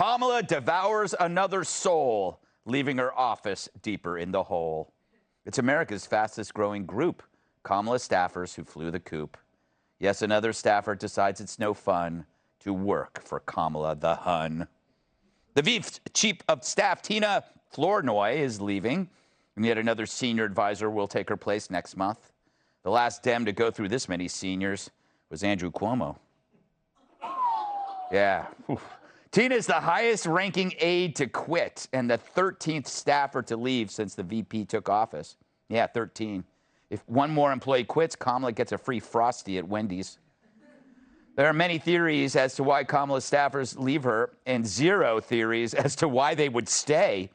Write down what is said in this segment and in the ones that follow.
Kamala devours another soul, leaving her office deeper in the hole. It's America's fastest growing group, Kamala staffers who flew the coop. Yes, another staffer decides it's no fun to work for Kamala the Hun. The VP Chief of Staff, Tina Flournoy, is leaving, and yet another senior advisor will take her place next month. The last Dem to go through this many seniors was Andrew Cuomo. Yeah. Tina is the highest-ranking aide to quit and the 13th staffer to leave since the VP took office. Yeah, 13. If one more employee quits, Kamala gets a free Frosty at Wendy's. There are many theories as to why Kamala staffers leave her and zero theories as to why they would stay.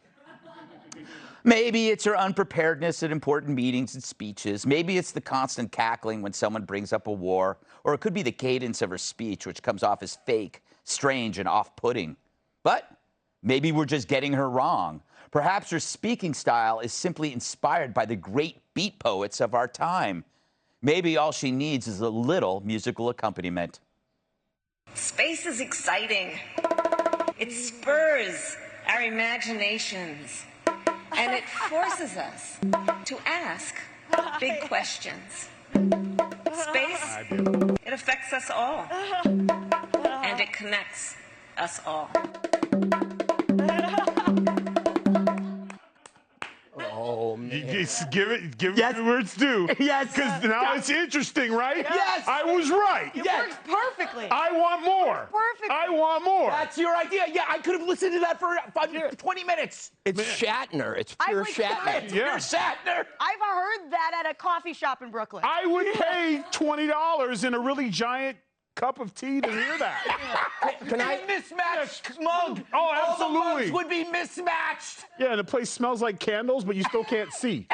Maybe it's her unpreparedness at important meetings and speeches. Maybe it's the constant cackling when someone brings up a war. Or it could be the cadence of her speech, which comes off as fake, strange, and off-putting. But maybe we're just getting her wrong. Perhaps her speaking style is simply inspired by the great beat poets of our time. Maybe all she needs is a little musical accompaniment. Space is exciting. It spurs our imaginations, and it forces us to ask big questions. Space, it affects us all, and it connects us all. Oh, man. Give it where it's due. Yes. Because now it's interesting, right? Yes. I was right. It worked perfectly. I want more. Perfect. I want more. That's your idea. Yeah, I could have listened to that for 20 minutes. It's Shatner. It's pure like Shatner. It's pure Shatner. I've heard that at a coffee shop in Brooklyn. I would pay $20 in a really giant cup of tea to hear that. Can I? Mismatched mug. Oh, All absolutely. the mugs would be mismatched. Yeah, the place smells like candles, but you still can't see.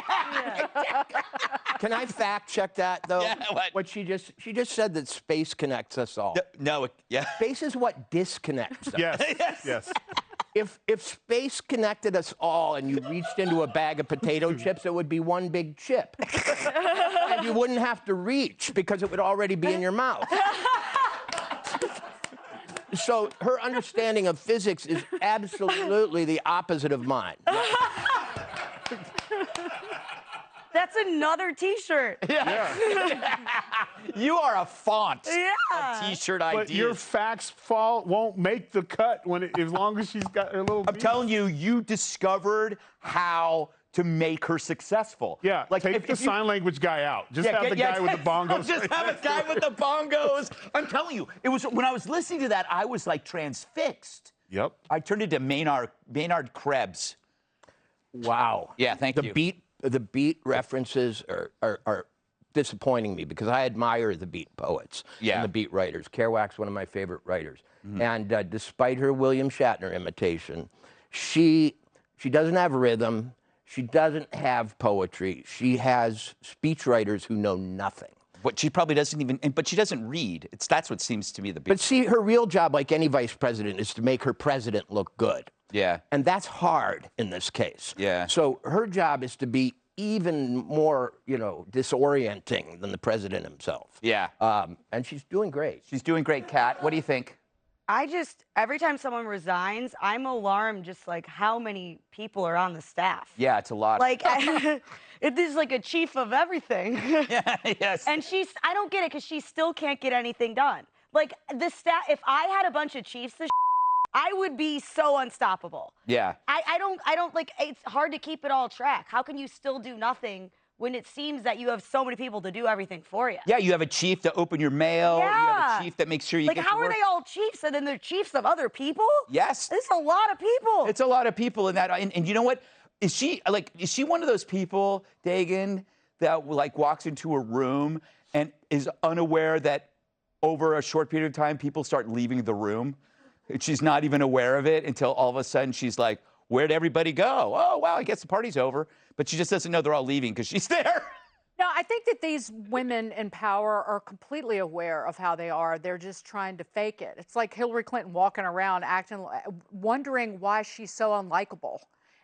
Can I fact check that though? Yeah, what? She just said that space connects us all. No, yeah. Space is what disconnects us. Yes. If space connected us all and you reached into a bag of potato chips, it would be one big chip. And you wouldn't have to reach because it would already be in your mouth. So her understanding of physics is absolutely the opposite of mine. That's another T-shirt. You are a font Yeah. of T-shirt But ideas. your facts won't make the cut as long as she's got her little. I'm telling you, you discovered how to make her successful. Yeah, like take the sign language guy out. Just have the guy with the bongos. Just have a guy with the bongos. I'm telling you, it was when I was listening to that, I was like transfixed. Yep. I turned into Maynard Krebs. Wow. Yeah, thank you. The beat references are disappointing me because I admire the beat poets and the beat writers. Kerouac's one of my favorite writers. And despite her William Shatner imitation, she doesn't have rhythm. She doesn't have poetry. She has speechwriters who know nothing. But she probably doesn't even, but she doesn't read. That's what seems to me the big. But see, her real job, like any vice president, is to make her president look good. Yeah. And that's hard in this case. Yeah. So her job is to be even more, disorienting than the president himself. Yeah. And she's doing great. She's doing great, Kat. What do you think? Every time someone resigns, I'm alarmed just like how many people are on the staff. Yeah, it's a lot. Like, it is like a chief of everything. Yeah, yes. And I don't get it because she still can't get anything done. Like, the staff, if I had a bunch of chiefs, I would be so unstoppable. Yeah. I don't, like, it's hard to keep it all track. How can you still do nothing when it seems that you have so many people to do everything for you? Yeah, you have a chief to open your mail. Yeah. You have a chief that makes sure you like, get how to work. are they all chiefs and then they're chiefs of other people? Yes. This is a lot of people. It's a lot of people in that. And you know what? Is she one of those people, Dagan, that like walks into a room and is unaware that over a short period of time, people start leaving the room? And she's not even aware of it until all of a sudden she's like, where'd everybody go? Oh, wow, I guess the party's over. But she just doesn't know they're all leaving because she's there. No, I think that these women in power are completely aware of how they are. They're just trying to fake it. It's like Hillary Clinton walking around wondering why she's so unlikable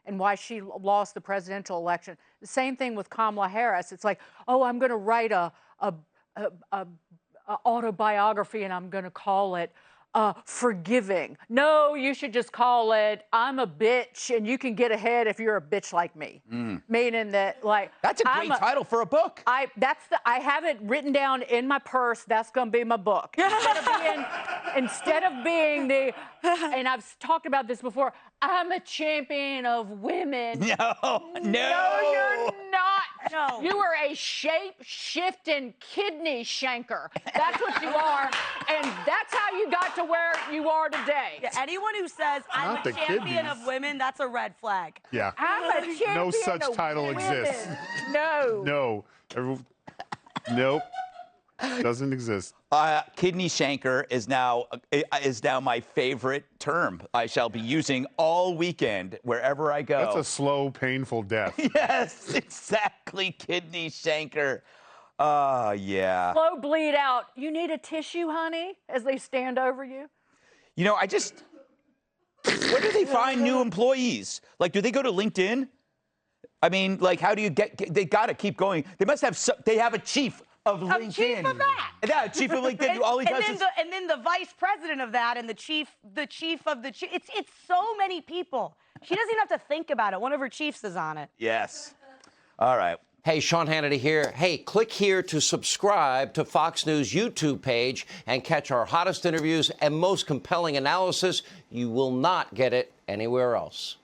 and why she lost the presidential election. The same thing with Kamala Harris. It's like, oh, I'm going to write a autobiography and I'm going to call it forgiving. No, you should just call it, I'm a bitch, and you can get ahead if you're a bitch like me. Meaning that, like, That's a great title for a book. I have it written down in my purse. That's going to be my book. Instead of being the, and I've talked about this before, I'm a champion of women. No, No, you're not. No. You are a shape-shifting kidney shanker. That's what you are, and that's how you got to where you are today. Yeah, anyone who says, I'm Not a the champion kidneys. of women, that's a red flag. Yeah. I'm a champion No such of title women. exists. No. No. Nope. Doesn't exist. Kidney shanker is now my favorite term. I shall be using all weekend wherever I go. That's a slow, painful death. Yes, exactly. Kidney shanker. Yeah. Slow bleed out. You need a tissue, honey, as they stand over you. You know, where do they find new employees? Like, do they go to LinkedIn? I mean, like, how do you they got to keep going. They must have, they have a chief of LinkedIn. Chief of that. Yeah, chief of LinkedIn. All he does is... And then the vice president of that and the chief of the chief. It's so many people. She doesn't even have to think about it. One of her chiefs is on it. Yes. All right. Hey, Sean Hannity here. Hey, click here to subscribe to Fox News YouTube page and catch our hottest interviews and most compelling analysis. You will not get it anywhere else.